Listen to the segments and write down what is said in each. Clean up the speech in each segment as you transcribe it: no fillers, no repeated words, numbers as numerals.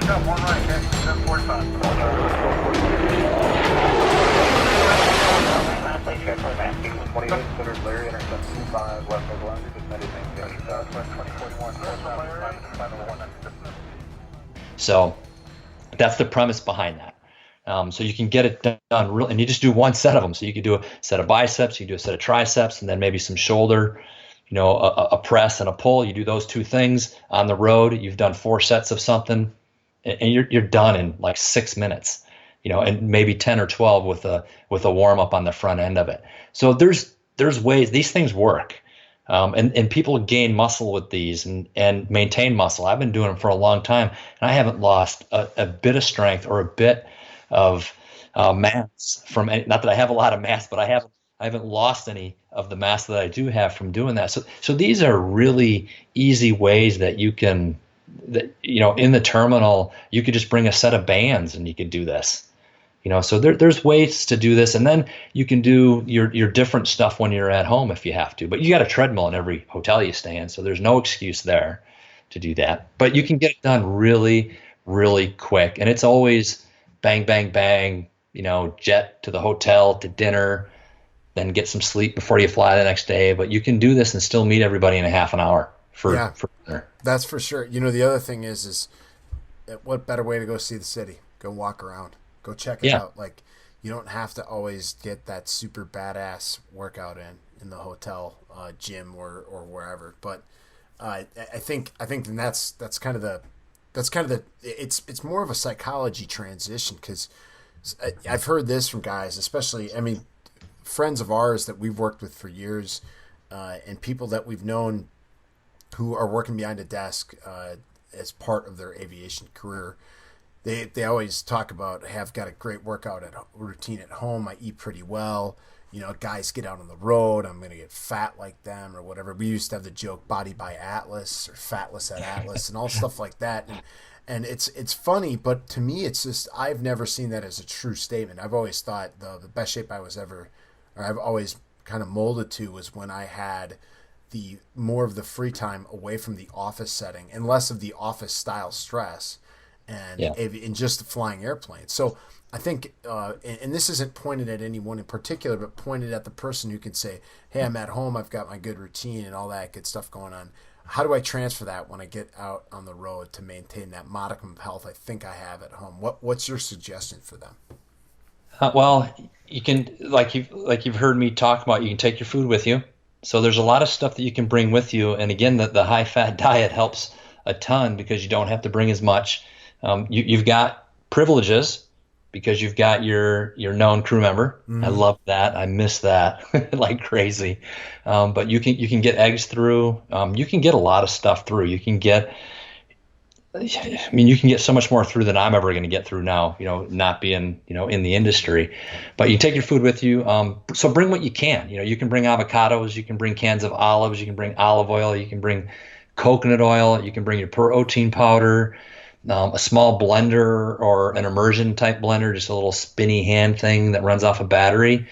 Take up one right, okay, 745. Larry, intercept 25, left of London, just anything, 2041. So that's the premise behind that. So you can get it done real, and you just do one set of them. So you could do a set of biceps, you do a set of triceps, and then maybe some shoulder, a press and a pull. You do those two things on the road. You've done 4 sets of something, and you're done in like 6 minutes. And maybe 10 or 12 with a warm up on the front end of it. So there's ways these things work. And people gain muscle with these and maintain muscle. I've been doing them for a long time, and I haven't lost a bit of strength or a bit of mass from any, not that I have a lot of mass, but I haven't lost any of the mass that I do have from doing that. So these are really easy ways that you can, in the terminal, you could just bring a set of bands and you could do this. So there's ways to do this, and then you can do your different stuff when you're at home if you have to. But you got a treadmill in every hotel you stay in, so there's no excuse there to do that. But you can get it done really, really quick, and it's always bang, bang, bang. Jet to the hotel, to dinner, then get some sleep before you fly the next day. But you can do this and still meet everybody in a half an hour for dinner. That's for sure. The other thing is what better way to go see the city? Go walk around. Go check it out. Like, you don't have to always get that super badass workout in the hotel gym or wherever. But I think that's kind of the it's more of a psychology transition, because I've heard this from guys, especially friends of ours that we've worked with for years, and people that we've known who are working behind a desk as part of their aviation career. They always talk about, hey, I've got a great workout routine at home. I eat pretty well. Guys get out on the road. I'm going to get fat like them or whatever. We used to have the joke body by Atlas or fatless at Atlas and all stuff like that. And it's funny, but to me, it's just, I've never seen that as a true statement. I've always thought the best shape I've always kind of molded to was when I had the more of the free time away from the office setting and less of the office style stress. And just flying airplanes. So I think, and this isn't pointed at anyone in particular, but pointed at the person who can say, hey, I'm at home, I've got my good routine and all that good stuff going on. How do I transfer that when I get out on the road to maintain that modicum of health I think I have at home? What's your suggestion for them? Well, you can, like you've heard me talk about, you can take your food with you. So there's a lot of stuff that you can bring with you. And again, the high-fat diet helps a ton because you don't have to bring as much. You've got privileges because you've got your known crew member. Mm-hmm. I love that. I miss that like crazy. But you can get eggs through. You can get a lot of stuff through. You can get so much more through than I'm ever going to get through now, not being, in the industry. But you take your food with you. So bring what you can. You can bring avocados. You can bring cans of olives. You can bring olive oil. You can bring coconut oil. You can bring your protein powder. A small blender or an immersion type blender, just a little spinny hand thing that runs off a battery.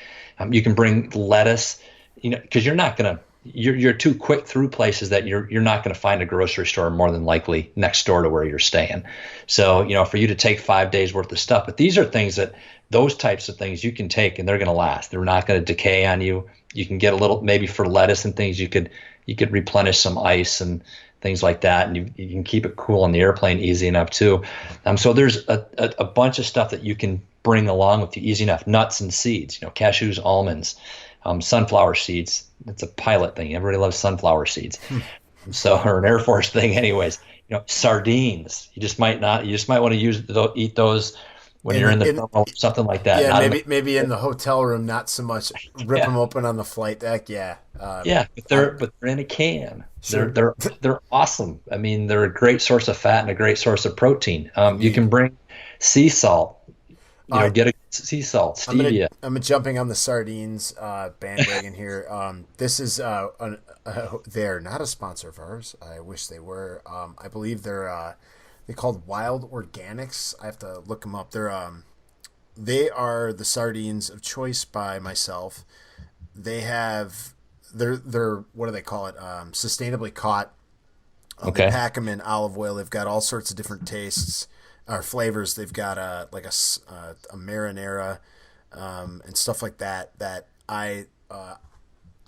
You can bring lettuce, because you're too quick through places that you're not going to find a grocery store more than likely next door to where you're staying. So, for you to take 5 days worth of stuff, but these are things those types of things you can take and they're going to last. They're not going to decay on you. You can get a little, maybe for lettuce and things, you could replenish some ice and things like that, and you can keep it cool on the airplane easy enough too. So there's a bunch of stuff that you can bring along with you easy enough. Nuts and seeds, cashews, almonds, sunflower seeds. It's a pilot thing. Everybody loves sunflower seeds. So, or an Air Force thing anyways. Sardines. You just might want to eat those when you're in the terminal or something like that. Yeah, maybe in the hotel room, not so much. Rip them open on the flight deck. Yeah. But they're in a can. Sure. They're awesome. They're a great source of fat and a great source of protein. You can bring sea salt. Get a sea salt, stevia. I'm jumping on the sardines bandwagon here. This is they're not a sponsor of ours. I wish they were. I believe they're called Wild Organics. I have to look them up. They are the sardines of choice by myself. They're what do they call it? Sustainably caught. Okay. They pack them in olive oil. They've got all sorts of different tastes. or flavors. They've got a marinara and stuff like that. That I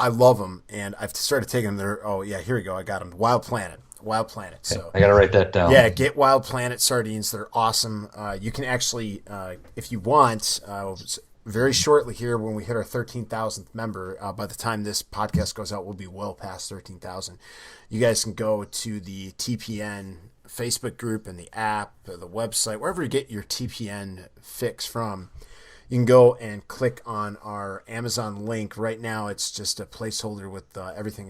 love them, and I've started taking them. There. Oh yeah, here we go. I got them. Wild Planet. Wild Planet. So I gotta write that down. yeah, get Wild Planet sardines. They're awesome. You can actually, if you want, very shortly here when we hit our 13,000th member, by the time this podcast goes out, we'll be well past 13,000. You guys can go to the TPN Facebook group and the app, or the website, wherever you get your TPN fix from. You can go and click on our Amazon link. Right now, it's just a placeholder with everything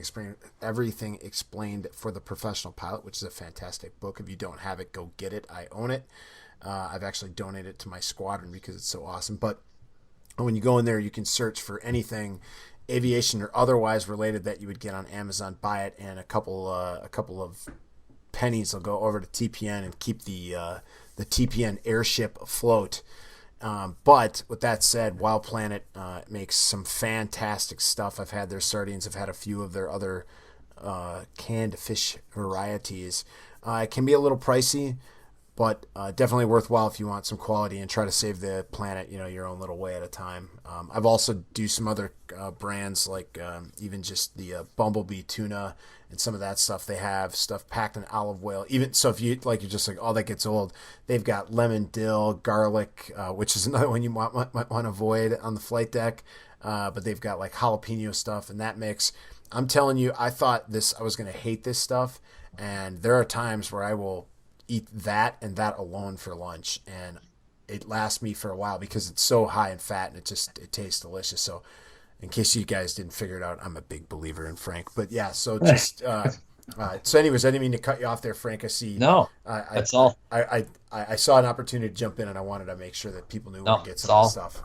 explained for the Professional Pilot, which is a fantastic book. If you don't have it, go get it. I own it. I've actually donated it to my squadron because it's so awesome. But when you go in there, you can search for anything aviation or otherwise related that you would get on Amazon. Buy it, and a couple of pennies will go over to TPN and keep the TPN airship afloat. But with that said, Wild Planet makes some fantastic stuff. I've had their sardines. I've had a few of their other canned fish varieties. It can be a little pricey, but definitely worthwhile if you want some quality and try to save the planet, your own little way at a time. I've also do some other brands like even just the Bumblebee tuna and some of that stuff. They have stuff packed in olive oil. Even so, if you like, you're just like, oh, that gets old. They've got lemon, dill, garlic, which is another one you might want to avoid on the flight deck. But they've got like jalapeno stuff and that mix. I'm telling you, I thought I was going to hate this stuff, and there are times where I will eat that and that alone for lunch, and it lasts me for a while because it's so high in fat and it tastes delicious. So in case you guys didn't figure it out, I'm a big believer in Frank. But yeah, so just so anyways, I didn't mean to cut you off there, Frank. I see. No, that's all. I saw an opportunity to jump in, and I wanted to make sure that people knew where to get some of the stuff.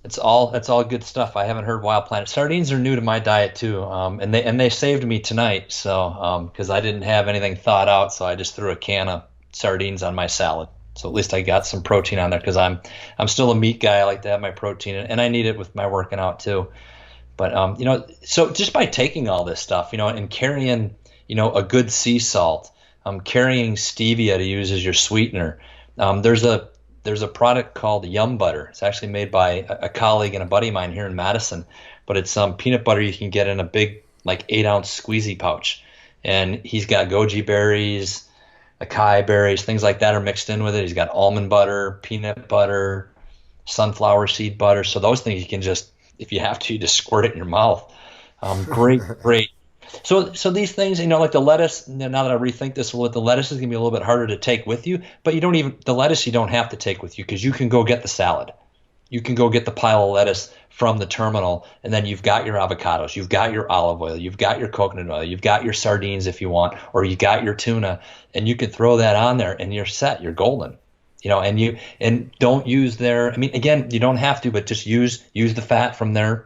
It's all good stuff. I haven't heard Wild Planet. Sardines are new to my diet too, and they saved me tonight. So because I didn't have anything thought out, so I just threw a can of sardines on my salad. So at least I got some protein on there because I'm still a meat guy. I like to have my protein, and I need it with my working out too. But so just by taking all this stuff, and carrying a good sea salt, carrying stevia to use as your sweetener. There's a product called Yum Butter. It's actually made by a colleague and a buddy of mine here in Madison, but it's peanut butter you can get in a big 8-ounce squeezy pouch, and he's got goji berries, acai berries, things like that are mixed in with it. He's got almond butter, peanut butter, sunflower seed butter. So those things you can just, if you have to, you just squirt it in your mouth. Great. So these things, like the lettuce, now that I rethink this a little, the lettuce is going to be a little bit harder to take with you, but the lettuce you don't have to take with you because you can go get the salad. You can go get the pile of lettuce from the terminal, and then you've got your avocados, you've got your olive oil, you've got your coconut oil, you've got your sardines if you want, or you got your tuna, and you can throw that on there and you're set, you're golden. And don't use again, you don't have to, but just use the fat from the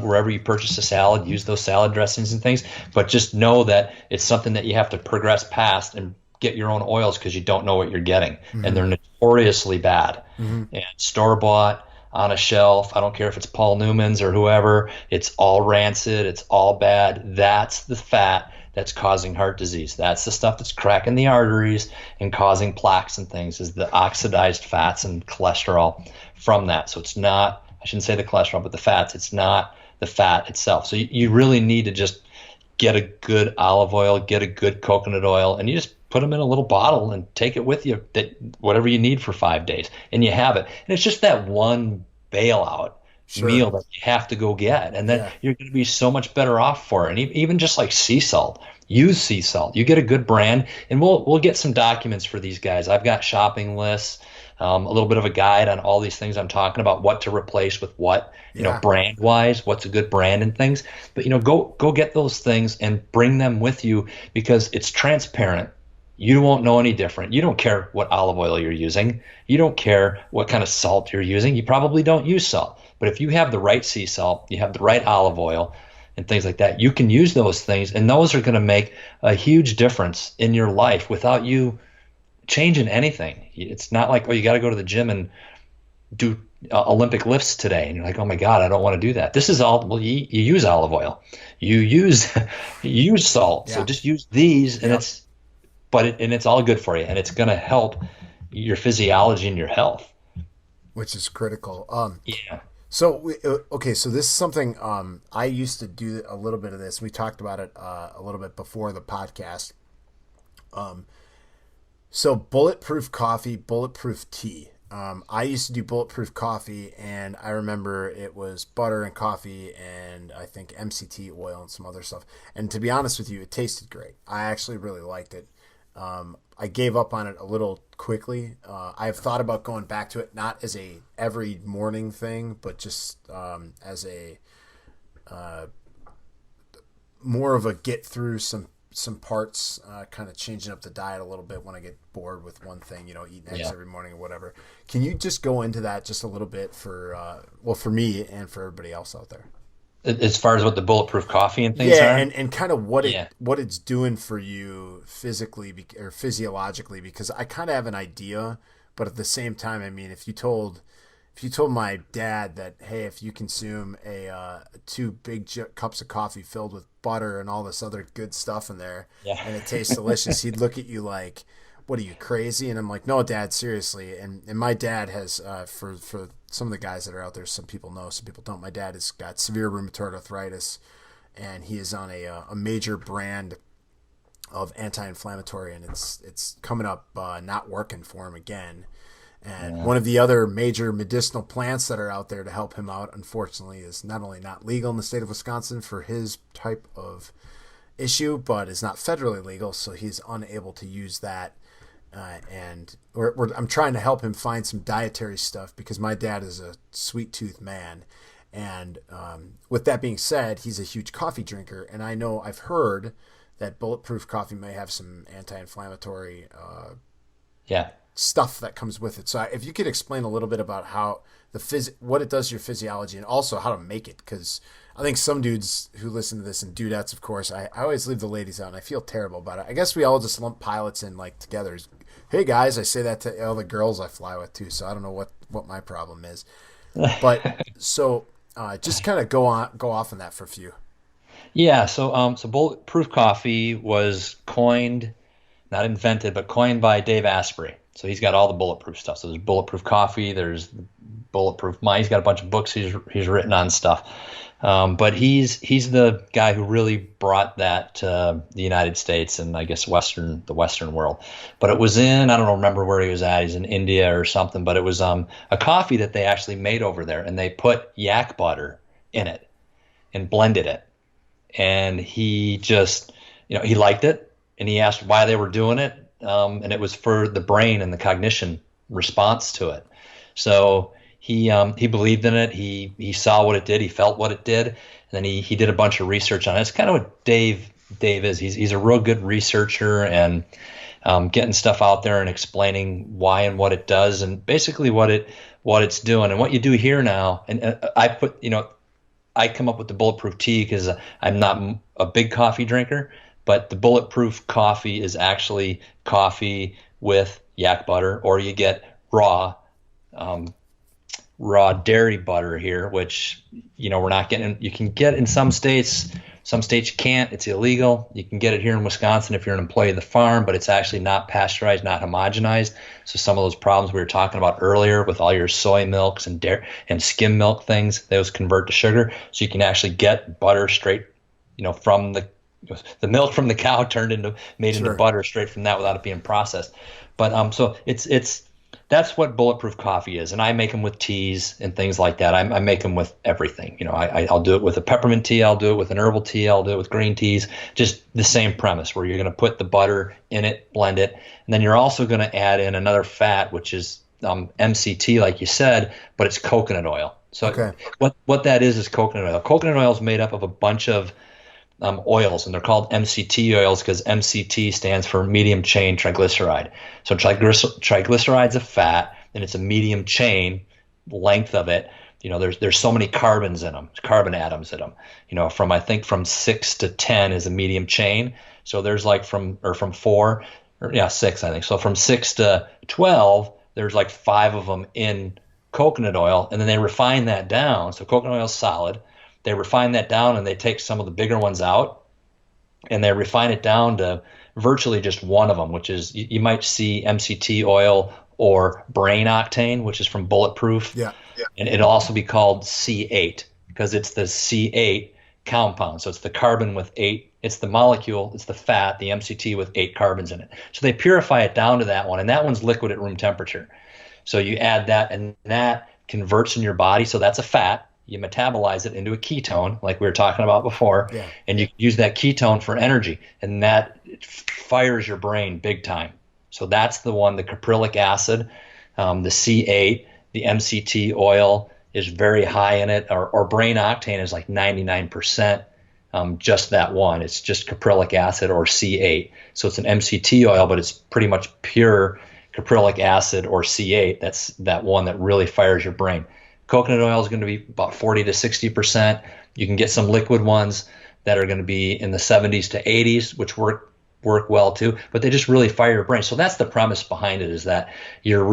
wherever you purchase a salad, use those salad dressings and things, but just know that it's something that you have to progress past and get your own oils because you don't know what you're getting. Mm-hmm. And they're notoriously bad. Mm-hmm. And store-bought on a shelf, I don't care if it's Paul Newman's or whoever, it's all rancid, it's all bad. That's the fat that's causing heart disease. That's the stuff that's cracking the arteries and causing plaques and things, is the oxidized fats and cholesterol from that. So it's not, I shouldn't say the cholesterol, but the fats. It's not the fat itself. So you really need to just get a good olive oil, get a good coconut oil, and you just put them in a little bottle and take it with you, that whatever you need for 5 days, and you have it. And it's just that one bailout meal that you have to go get, and then you're going to be so much better off for it. And even just like sea salt, use sea salt. You get a good brand, and we'll get some documents for these guys. I've got shopping lists, a little bit of a guide on all these things I'm talking about, what to replace with what, brand wise, what's a good brand and things. But go get those things and bring them with you because it's transparent. You won't know any different. You don't care what olive oil you're using. You don't care what kind of salt you're using. You probably don't use salt. But if you have the right sea salt, you have the right olive oil and things like that, you can use those things, and those are going to make a huge difference in your life without you changing anything. It's not like, you got to go to the gym and do Olympic lifts today. And you're like, oh my God, I don't want to do that. This is all, you use olive oil. You use salt. Yeah. So just use these, and and it's all good for you, and it's going to help your physiology and your health. which is critical. Yeah. Okay, so this is something I used to do a little bit of this. We talked about it a little bit before the podcast. So bulletproof coffee, bulletproof tea. I used to do bulletproof coffee, and I remember it was butter and coffee, and I think MCT oil and some other stuff. And to be honest with you, it tasted great. I actually really liked it. I gave up on it a little quickly. I've thought about going back to it, not as a every morning thing, but just as a more of a get through some parts, kind of changing up the diet a little bit when I get bored with one thing, eating eggs every morning or whatever. Can you just go into that just a little bit for me and for everybody else out there? As far as what the bulletproof coffee and things Yeah, are? and kind of what Yeah. it's doing for you physically or physiologically, because I kind of have an idea, but at the same time, I mean, if you told my dad that, hey, if you consume two big cups of coffee filled with butter and all this other good stuff in there, Yeah. and it tastes delicious, he'd look at you like, what are you, crazy? And I'm like, no, Dad, seriously. And my dad has, for some of the guys that are out there, some people know, some people don't. My dad has got severe rheumatoid arthritis, and he is on a major brand of anti-inflammatory, and it's coming up not working for him again. And one of the other major medicinal plants that are out there to help him out, unfortunately, is not only not legal in the state of Wisconsin for his type of issue, but is not federally legal, so he's unable to use that. I'm trying to help him find some dietary stuff, because my dad is a sweet tooth man. And with that being said, he's a huge coffee drinker, and I've heard that bulletproof coffee may have some anti-inflammatory Yeah. stuff that comes with it. So if you could explain a little bit about how what it does to your physiology, and also how to make it, because I think some dudes who listen to this, and dudettes, of course, I always leave the ladies out, and I feel terrible about it. I guess we all just lump pilots in like together. Hey guys, I say that to all the girls I fly with too, so I don't know what my problem is. But so just kind of go off on that for a few. Yeah. So bulletproof coffee was coined, not invented, but coined by Dave Asprey. So he's got all the bulletproof stuff. So there's bulletproof coffee, there's bulletproof mind. He's got a bunch of books he's written on stuff. But he's the guy who really brought that to the United States and I guess the Western world. But it was I don't remember where he was at. He's in India or something. But it was a coffee that they actually made over there, and they put yak butter in it and blended it. And he just, he liked it, and he asked why they were doing it. And it was for the brain and the cognition response to it. So he believed in it. He saw what it did. He felt what it did. And then he did a bunch of research on it. It's kind of what Dave is. He's a real good researcher, and getting stuff out there and explaining why and what it does, and basically what it's doing. And what you do here now, and I come up with the bulletproof tea because I'm not a big coffee drinker, but the bulletproof coffee is actually coffee with yak butter, or you get raw dairy butter here, which we're not getting. You can get in some states you can't. It's illegal. You can get it here in Wisconsin if you're an employee of the farm, but it's actually not pasteurized, not homogenized. So some of those problems we were talking about earlier with all your soy milks and dairy and skim milk things, those convert to sugar. So you can actually get butter straight, from the milk from the cow made into butter straight from that without it being processed. But so that's what bulletproof coffee is, and I make them with teas and things like that. I make them with everything. I'll do it with a peppermint tea. I'll do it with an herbal tea. I'll do it with green teas. Just the same premise, where you're going to put the butter in it, blend it, and then you're also going to add in another fat, which is MCT, like you said, but it's coconut oil. So Okay. What that is coconut oil. Coconut oil is made up of a bunch of oils, and they're called MCT oils because MCT stands for medium chain triglyceride. So triglyceride's a fat, and it's a medium chain length of it. There's so many carbons in them, carbon atoms in them. From 6 to 10 is a medium chain. So there's from 6, I think. So from 6 to 12, there's 5 of them in coconut oil, and then they refine that down. So coconut oil is solid. They refine that down, and they take some of the bigger ones out, and they refine it down to virtually just one of them, which is you might see MCT oil or brain octane, which is from Bulletproof. Yeah. And it'll also be called C8 because it's the C8 compound. So it's the carbon with 8, it's the molecule, it's the fat, the MCT with 8 carbons in it. So they purify it down to that one, and that one's liquid at room temperature. So you add that, and that converts in your body. So that's a fat. You metabolize it into a ketone, like we were talking about before, and you use that ketone for energy, and that fires your brain big time. So that's the one, the caprylic acid, the C8, the MCT oil is very high in it, or brain octane is like 99%. Just that one, it's just caprylic acid or C8. So it's an MCT oil, but it's pretty much pure caprylic acid or C8. That's that one that really fires your brain. Coconut oil is going to be about 40 to 60%. You can get some liquid ones that are going to be in the 70s to 80s, which work well too, but they just really fire your brain. So that's the premise behind it, is that you're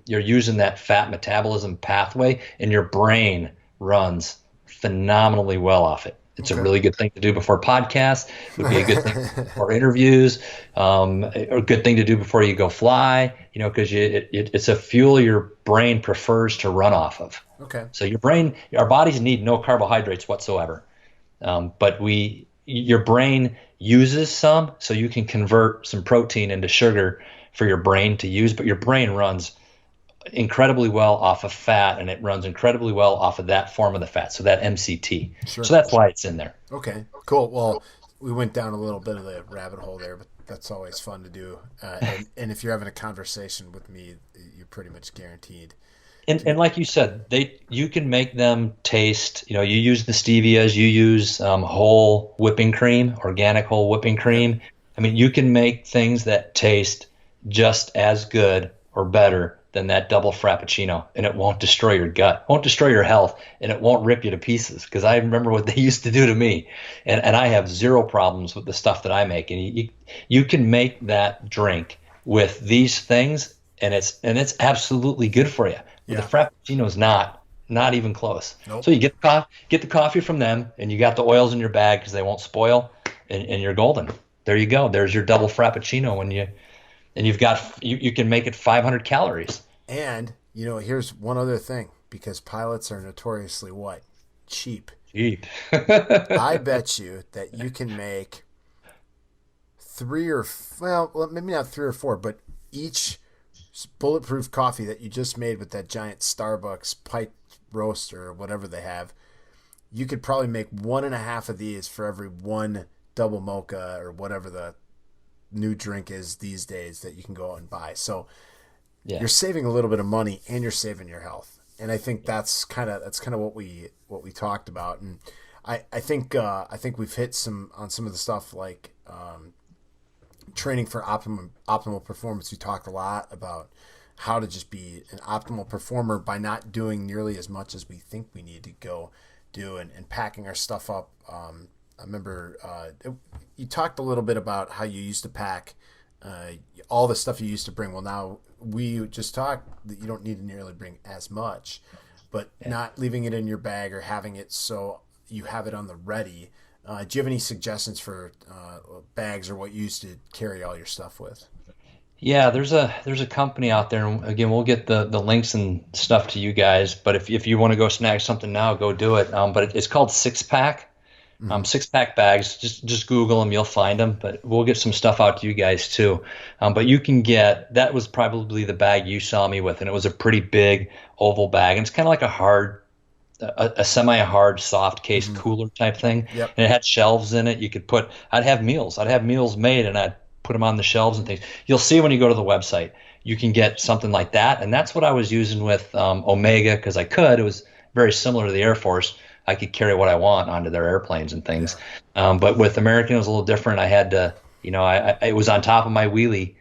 using that fat metabolism pathway, and your brain runs phenomenally well off it. It's a really good thing to do before podcasts. It would be a good thing for interviews, a good thing to do before you go fly, because it's a fuel your brain prefers to run off of. Okay. So our bodies need no carbohydrates whatsoever. But your brain uses some, so you can convert some protein into sugar for your brain to use, but your brain runs incredibly well off of fat, and it runs incredibly well off of that form of the fat, so that MCT. Sure. So that's why it's in there. Okay, cool. Well, we went down a little bit of the rabbit hole there, but that's always fun to do. And if you're having a conversation with me, you're pretty much guaranteed. And like you said, you can make them taste. You use the stevias, you use whole whipping cream, organic whole whipping cream. I mean, you can make things that taste just as good or better than that double frappuccino, and it won't destroy your gut, won't destroy your health, and it won't rip you to pieces. Because I remember what they used to do to me, and I have zero problems with the stuff that I make. And you can make that drink with these things, and it's absolutely good for you. Yeah. The frappuccino is not even close. Nope. So you get the coffee from them, and you got the oils in your bag because they won't spoil, and you're golden. There you go. There's your double frappuccino you can make it 500 calories. And, here's one other thing, because pilots are notoriously what? Cheap. I bet you that you can make maybe not 3 or 4, but each bulletproof coffee that you just made with that giant Starbucks pipe roaster or whatever they have, you could probably make 1.5 of these for every one double mocha or whatever the new drink is these days that you can go out and buy. So you're saving a little bit of money, and you're saving your health. And I think that's kind of what we talked about. And I think we've hit on some of the stuff like training for optimal performance. We talked a lot about how to just be an optimal performer by not doing nearly as much as we think we need to go do, and packing our stuff up. I remember you talked a little bit about how you used to pack all the stuff you used to bring. Well, now we just talked that you don't need to nearly bring as much, but not leaving it in your bag or having it so you have it on the ready. Do you have any suggestions for bags or what you used to carry all your stuff with? Yeah, there's a company out there, and again, we'll get the links and stuff to you guys. But if you want to go snag something now, go do it. But it's called 6-Pack. 6-pack bags. Just Google them, you'll find them. But we'll get some stuff out to you guys too. But you can that was probably the bag you saw me with, and it was a pretty big oval bag, and it's kind of like a semi-hard soft case cooler type thing. Yep. And it had shelves in it. I'd have meals made, and I'd put them on the shelves and things. You'll see when you go to the website, you can get something like that. And that's what I was using with Omega, because it was very similar to the Air Force. I could carry what I want onto their airplanes and things. Yeah. But with American, it was a little different. I had to, it was on top of my wheelie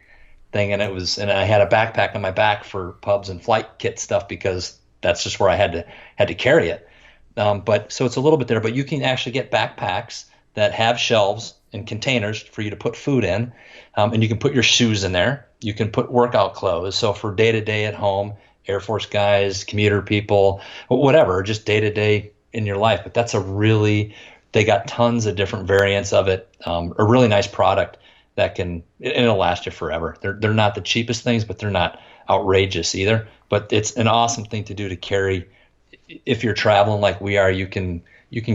thing, and I had a backpack on my back for pubs and flight kit stuff, because that's just where I had to carry it. But so it's a little bit there, but you can actually get backpacks that have shelves and containers for you to put food in. And you can put your shoes in there. You can put workout clothes. So for day-to-day at home, Air Force guys, commuter people, whatever, just day-to-day in your life. But they got tons of different variants of it. A really nice product. that it'll last you forever. They're not the cheapest things, but they're not outrageous either. But it's an awesome thing to do to carry. If you're traveling like we are, you can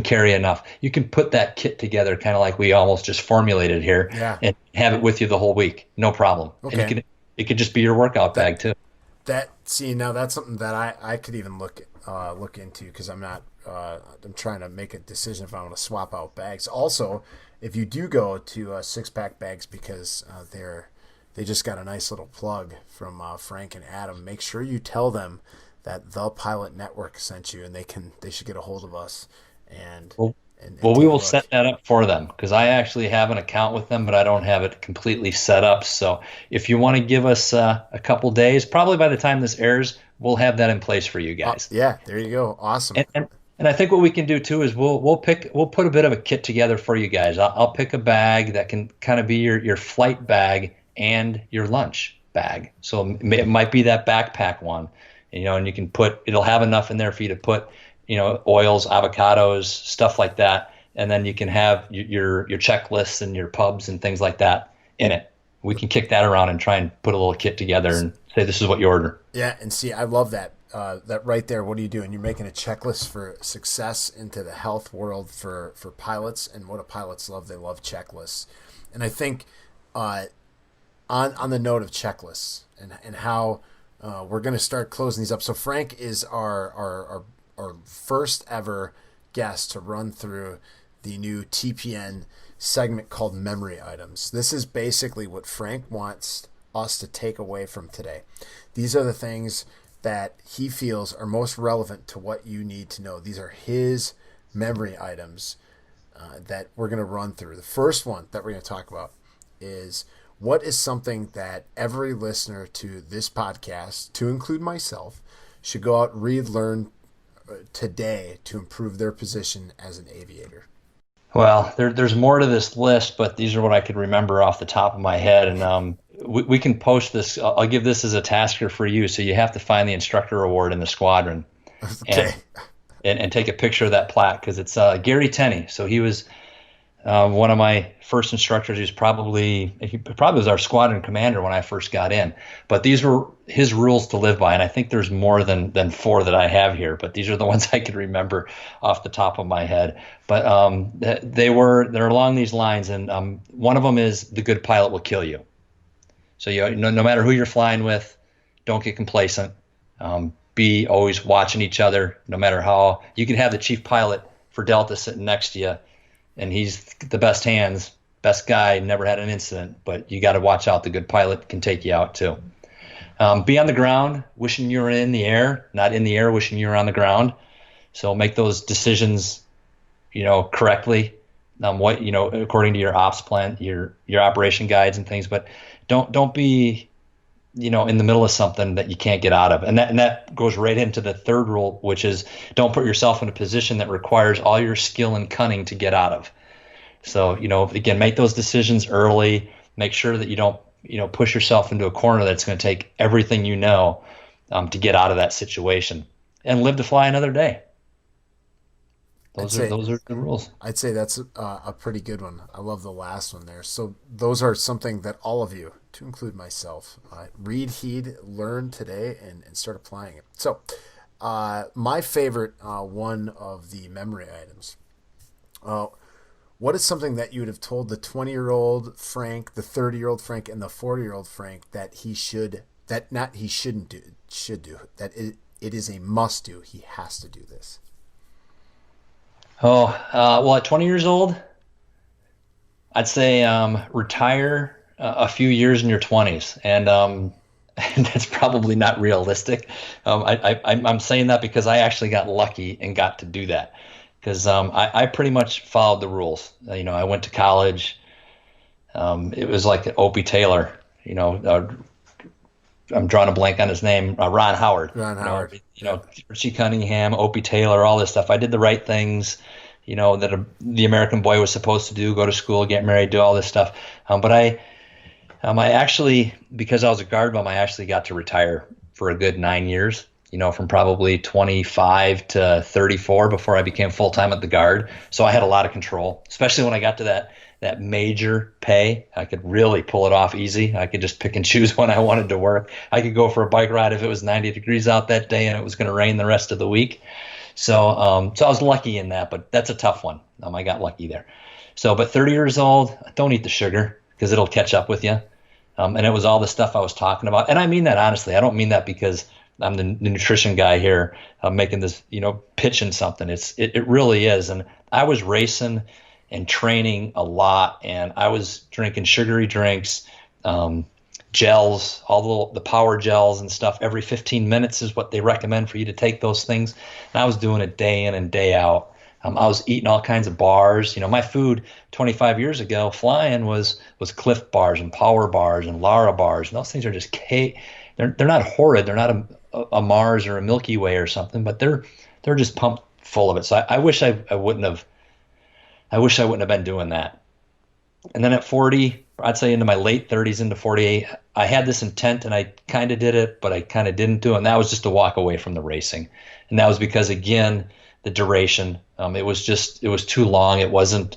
carry enough. You can put that kit together kind of like we almost just formulated here, and have it with you the whole week, no problem. Okay. And it could just be your workout bag too. Now that's something that I could even look into, because I'm trying to make a decision if I want to swap out bags. Also, if you do go to Six Pack Bags, because they just got a nice little plug from Frank and Adam, make sure you tell them that the Pilot Network sent you, and they should get a hold of us. Well, we will set that up for them, because I actually have an account with them, but I don't have it completely set up. So if you want to give us a couple days, probably by the time this airs, we'll have that in place for you guys. Yeah, there you go. Awesome. And I think what we can do too is we'll put a bit of a kit together for you guys. I'll pick a bag that can kind of be your flight bag and your lunch bag. So it might be that backpack one, and you can it'll have enough in there for you to put, oils, avocados, stuff like that. And then you can have your checklists and your pubs and things like that in it. We can kick that around and try and put a little kit together and say, this is what you order. Yeah. And see, I love that. That right there. What are you doing? You're making a checklist for success into the health world for pilots. And what do pilots love? They love checklists. And I think on the note of checklists and how we're going to start closing these up. So Frank is our first ever guest to run through the new TPN segment called Memory Items. This is basically what Frank wants us to take away from today. These are the things that he feels are most relevant to what you need to know. These are his memory items that we're going to run through. The first one that we're going to talk about is, what is something that every listener to this podcast, to include myself, should go out, read, learn today to improve their position as an aviator? Well, there's more to this list, but these are what I could remember off the top of my head. And we can post this. I'll give this as a tasker for you. So you have to find the instructor award in the squadron, okay, and take a picture of that plaque, because it's Gary Tenney. So he was one of my first instructors. He probably was our squadron commander when I first got in. But these were his rules to live by, and I think there's more than 4 that I have here. But these are the ones I could remember off the top of my head. But they're along these lines, and one of them is, the good pilot will kill you. So no matter who you're flying with, don't get complacent. Be always watching each other. No matter how you can have the chief pilot for Delta sitting next to you, and he's the best hands, best guy, never had an incident, but you got to watch out. The good pilot can take you out too. Be on the ground, wishing you were in the air, not in the air, wishing you were on the ground. So make those decisions, correctly. According to your ops plan, your operation guides and things, but don't be, in the middle of something that you can't get out of. And that goes right into the third rule, which is, don't put yourself in a position that requires all your skill and cunning to get out of. So, again, make those decisions early. Make sure that you don't, push yourself into a corner that's going to take everything to get out of that situation, and live to fly another day. Those are the rules. I'd say that's a pretty good one. I love the last one there. So those are something that all of you, to include myself, read, heed, learn today, and start applying it. So my favorite one of the memory items. What is something that you would have told the 20-year-old Frank, the 30-year-old Frank, and the 40-year-old Frank that he should do, that it is a must do? He has to do this. Well, at 20 years old, I'd say retire a few years in your 20s, and that's probably not realistic. I'm saying that because I actually got lucky and got to do that, because I pretty much followed the rules. I went to college. It was like Opie Taylor. I'm drawing a blank on his name. Ron Howard. Richie Cunningham, Opie Taylor, all this stuff. I did the right things, that the American boy was supposed to do: go to school, get married, do all this stuff. But I actually, because I was a guard bum, I actually got to retire for a good 9 years. from probably 25 to 34 before I became full-time at the Guard. So I had a lot of control, especially when I got to that major pay. I could really pull it off easy. I could just pick and choose when I wanted to work. I could go for a bike ride if it was 90 degrees out that day and it was going to rain the rest of the week. So so I was lucky in that, but that's a tough one. I got lucky there. So, but 30 years old, don't eat the sugar because it'll catch up with you. And it was all the stuff I was talking about. And I mean that honestly. I don't mean that because I'm the nutrition guy here, making this, pitching something. It really is. And I was racing and training a lot, and I was drinking sugary drinks, gels, all the power gels and stuff. Every 15 minutes is what they recommend for you to take those things. And I was doing it day in and day out. I was eating all kinds of bars. My food 25 years ago flying was Cliff bars and Power bars and Lara bars. And those things are just they're not horrid. They're not a Mars or a Milky Way or something, but they're just pumped full of it. So I wish I wouldn't have been doing that. And then at 40, I'd say into my late 30s into 48, I had this intent and I kind of did it, but I kind of didn't do it. And that was just to walk away from the racing. And that was because, again, the duration, it was too long. It wasn't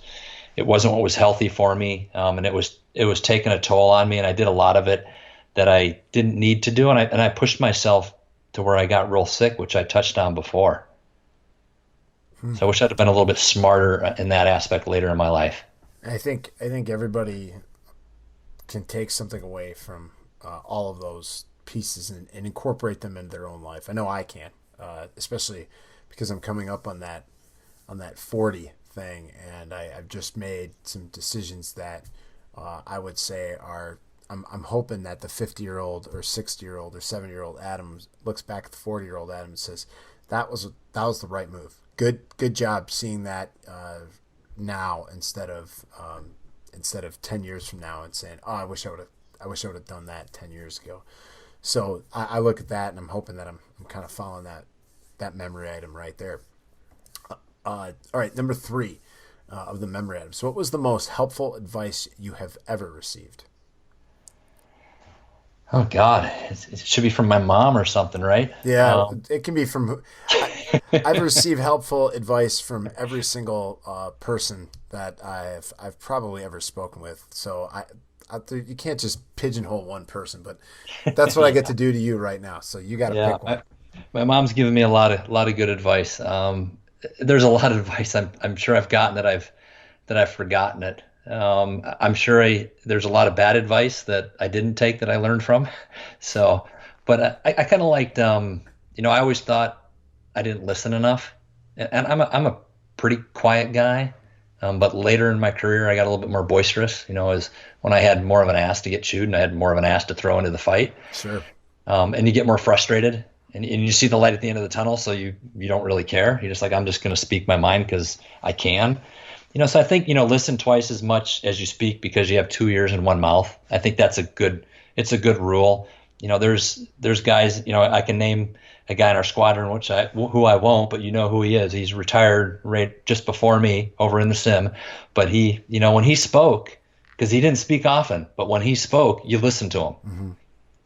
what was healthy for me. And it was taking a toll on me. And I did a lot of it that I didn't need to do. And I pushed myself to where I got real sick, which I touched on before. So I wish I'd have been a little bit smarter in that aspect later in my life. I think everybody can take something away from all of those pieces and incorporate them into their own life. I know I can, especially because I'm coming up on that 40 thing, and I've just made some decisions that I would say are. I'm hoping that the 50-year-old or 60-year-old or 70-year-old Adam looks back at the 40-year-old Adam and says, that was the right move. Good job seeing that now instead of 10 years from now and saying, oh, I wish I would have done that 10 years ago. So I look at that and I'm hoping that I'm kind of following that memory item right there. All right, number 3 of the memory items. So what was the most helpful advice you have ever received? Oh God, it should be from my mom or something, right? Yeah, it can be from. I've received helpful advice from every single person that I've probably ever spoken with. So you can't just pigeonhole one person, but that's what I get to do to you right now. So you got to pick one. My mom's given me a lot of good advice. There's a lot of advice I'm sure I've gotten that I've forgotten it. I'm sure there's a lot of bad advice that I didn't take that I learned from. So, but I kind of liked, I always thought I didn't listen enough, and I'm a pretty quiet guy. But later in my career, I got a little bit more boisterous, as when I had more of an ass to get chewed and I had more of an ass to throw into the fight. Sure. And you get more frustrated and you see the light at the end of the tunnel. So you don't really care. You're just like, I'm just going to speak my mind because I can. So I think, listen twice as much as you speak because you have 2 ears and one mouth. I think it's a good rule. There's guys, I can name a guy in our squadron, who I won't, but you know who he is. He's retired right just before me over in the sim. But he, when he spoke, because he didn't speak often, but when he spoke, you listened to him.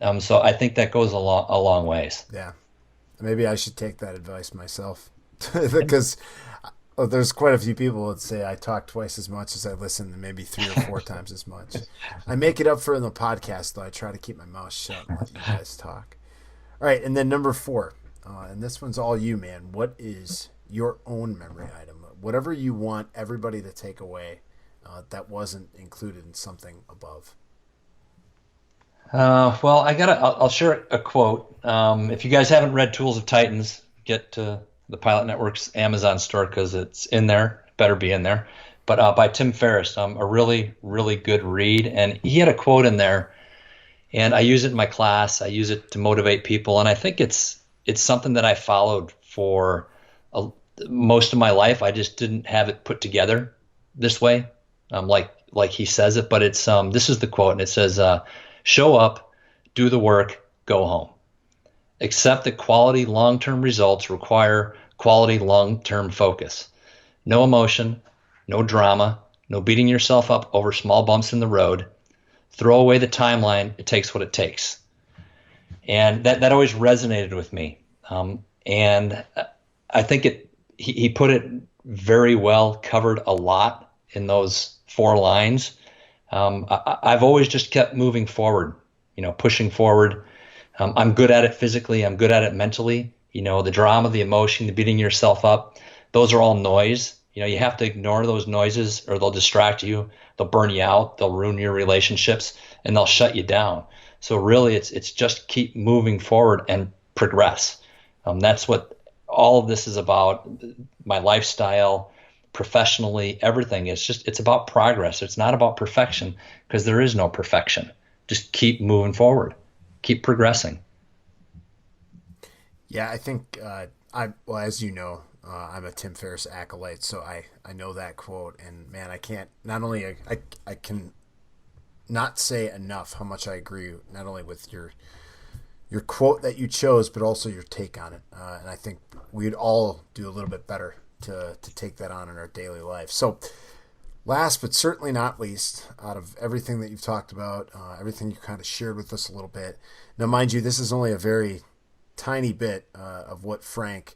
Mm-hmm. So I think that goes a long ways. Yeah. Maybe I should take that advice myself because there's quite a few people that say I talk twice as much as I listen, and maybe 3 or 4 times as much. I make it up for in the podcast, though. I try to keep my mouth shut and let you guys talk. All right, and then number 4, and this one's all you, man. What is your own memory item? Whatever you want everybody to take away that wasn't included in something above. Well, I'll share a quote. If you guys haven't read Tools of Titans, get to the Pilot Network's Amazon store because it's in there. Better be in there. But by Tim Ferriss, a really, really good read. And he had a quote in there, and I use it in my class. I use it to motivate people, and I think it's something that I followed for most of my life. I just didn't have it put together this way, like he says it. But it's this is the quote, and it says, "Show up, do the work, go home. Accept that quality long-term results require quality long-term focus. No emotion, no drama, no beating yourself up over small bumps in the road. Throw away the timeline. It takes what it takes." And that always resonated with me. And I think he put it very well, covered a lot in those 4 lines. I've always just kept moving forward, pushing forward. I'm good at it physically. I'm good at it mentally. The drama, the emotion, the beating yourself up, those are all noise. You have to ignore those noises or they'll distract you. They'll burn you out. They'll ruin your relationships and they'll shut you down. So really it's just keep moving forward and progress. That's what all of this is about. My lifestyle, professionally, everything. It's about progress. It's not about perfection because there is no perfection. Just keep moving forward, keep progressing. Yeah, I think well, as you know, I'm a Tim Ferriss acolyte, so I know that quote, and man, I can't not only I can not say enough how much I agree not only with your quote that you chose, but also your take on it. And I think we'd all do a little bit better to take that on in our daily life. So last but certainly not least, out of everything that you've talked about, everything you kind of shared with us a little bit. Now, mind you, this is only a very tiny bit of what Frank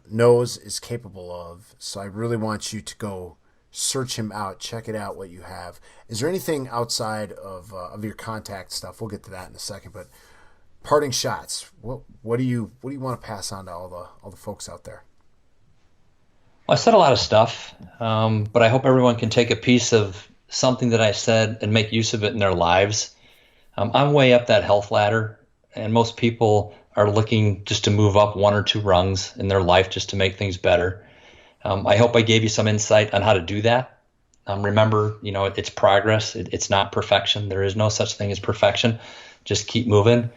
knows is capable of. So I really want you to go search him out, check it out, what you have. Is there anything outside of your contact stuff? We'll get to that in a second, but parting shots. What do you want to pass on to all the folks out there? Well, I said a lot of stuff, but I hope everyone can take a piece of something that I said and make use of it in their lives. I'm way up that health ladder, and most people are looking just to move up 1 or 2 rungs in their life just to make things better. I hope I gave you some insight on how to do that. Remember, it's progress. It's not perfection. There is no such thing as perfection. Just keep moving.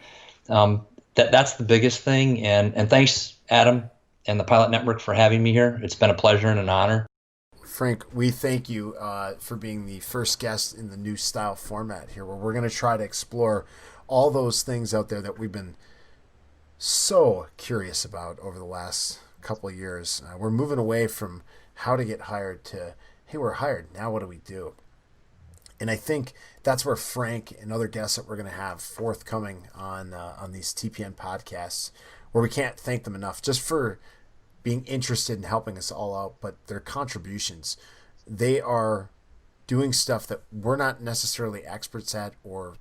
That's the biggest thing. And thanks, Adam and the Pilot Network, for having me here. It's been a pleasure and an honor. Frank, we thank you for being the first guest in the new style format here, where we're going to try to explore all those things out there that we've been so curious about over the last couple of years. We're moving away from how to get hired to, hey, we're hired. Now what do we do? And I think that's where Frank and other guests that we're going to have forthcoming on these TPN podcasts, where we can't thank them enough just for being interested in helping us all out, but their contributions. They are doing stuff that we're not necessarily experts at or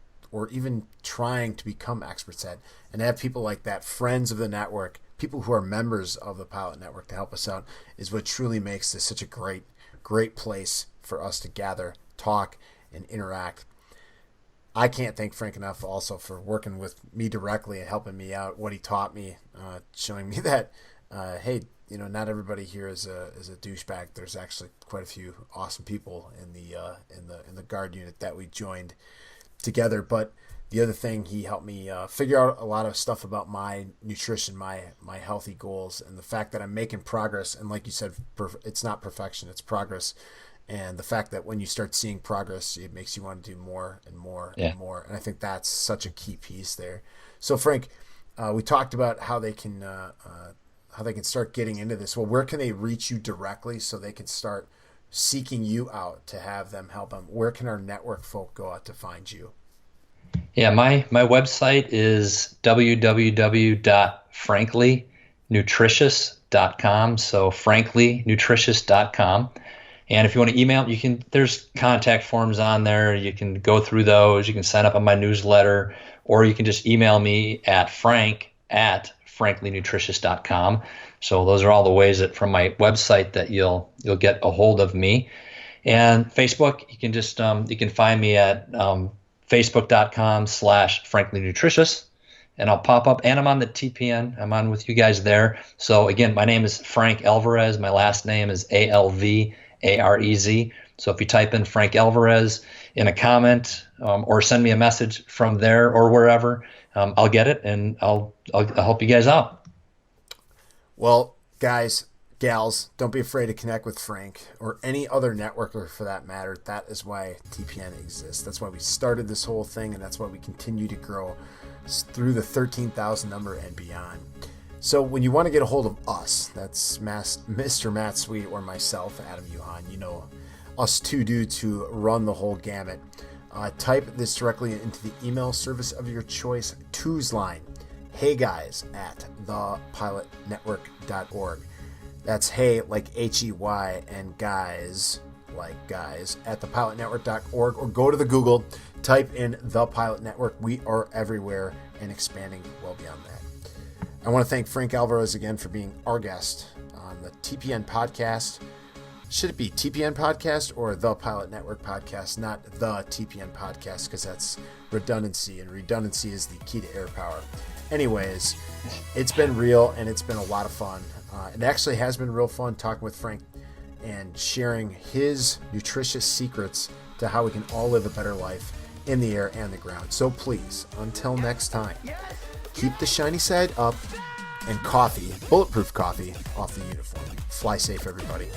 even trying to become experts at. And to have people like that, friends of the network, people who are members of the Pilot Network to help us out, is what truly makes this such a great place for us to gather, talk, and interact. I can't thank Frank enough also for working with me directly and helping me out, what he taught me, showing me that, hey, not everybody here is a douchebag. There's actually quite a few awesome people in the guard unit that we joined together. But the other thing, he helped me figure out a lot of stuff about my nutrition, my healthy goals, and the fact that I'm making progress. And like you said, it's not perfection, it's progress. And the fact that when you start seeing progress, it makes you want to do more and more and more. And I think that's such a key piece there. So Frank, we talked about how they can start getting into this. Well, where can they reach you directly so they can start seeking you out to have them help them? Where can our network folk go out to find you? Yeah, my website is www.franklynutritious.com. So franklynutritious.com. And if you want to email, there's contact forms on there. You can go through those. You can sign up on my newsletter, or you can just email me at frank@franklynutritious.com. So those are all the ways that from my website that you'll get a hold of me. And Facebook, you can just you can find me at facebook.com/franklynutritious, and I'll pop up. And I'm on the TPN. I'm on with you guys there. So again, my name is Frank Alvarez. My last name is Alvarez. So if you type in Frank Alvarez in a comment or send me a message from there or wherever, I'll get it and I'll help you guys out. Well, guys, gals, don't be afraid to connect with Frank or any other networker for that matter. That is why TPN exists. That's why we started this whole thing, and that's why we continue to grow through the 13,000 number and beyond. So when you want to get a hold of us, that's Mr. Matt Sweet or myself, Adam Yuhan, us two dudes who run the whole gamut, type this directly into the email service of your choice, Two's line. heyguys@thepilotnetwork.org. That's hey like HEY and guys like guys at thepilotnetwork.org, or go to the Google, type in The Pilot Network. We are everywhere and expanding well beyond that. I want to thank Frank Alvarez again for being our guest on the TPN podcast. Should it be TPN podcast or the Pilot Network podcast, not the TPN podcast, because that's redundancy, and redundancy is the key to air power. Anyways, it's been real and it's been a lot of fun. It actually has been real fun talking with Frank and sharing his nutritious secrets to how we can all live a better life in the air and the ground. So please, until next time, keep the shiny side up and coffee, bulletproof coffee, off the uniform. Fly safe, everybody.